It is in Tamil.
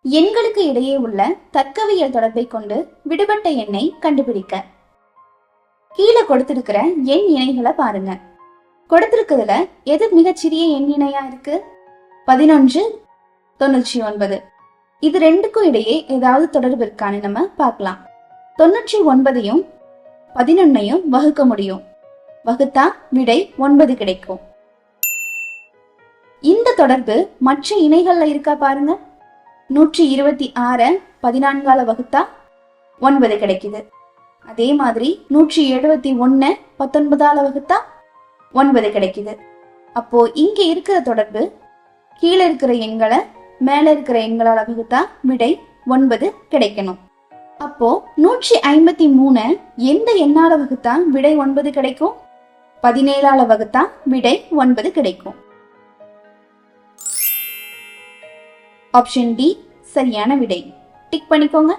எண்களுக்கு இடையே உள்ள தர்க்கவியல் தொடர்பை கொண்டு விடுபட்ட எண்ணை கண்டுபிடிக்க. கீழே கொடுத்திருக்கிற எண் இணைகளை பாருங்க. கொடுத்திருக்கிறதுல எது மிகச்சிறிய எண் இணையா இருக்கு? 11, 99. இது ரெண்டுக்கும் இடையே ஏதாவது தொடர்பு இருக்கான்னு நம்ம பார்க்கலாம். 99ஐயும் 11ஐயும் வகுக்க முடியும். வகுத்தா விடை 9 கிடைக்கும். இந்த தொடர்பு மற்ற இணைகள்ல இருக்கா பாருங்க. 126 14ஆல வகுத்தா 9 கிடைக்குது. அதே மாதிரி 171 19ஆல வகுத்தா 9 கிடைக்குது. அப்போ இங்க இருக்கிற தொடர்பு கீழே இருக்கிற எண்களை மேல இருக்கிற எண்களால் வகுத்தா விடை 9 கிடைக்கணும். அப்போ 153 எந்த எண்ணால வகுத்தா விடை 9 கிடைக்கும்? 17ஆல வகுத்தா விடை 9 கிடைக்கும். ஆப்ஷன் டி சரியான விடை. டிக் பண்ணிக்கோங்க.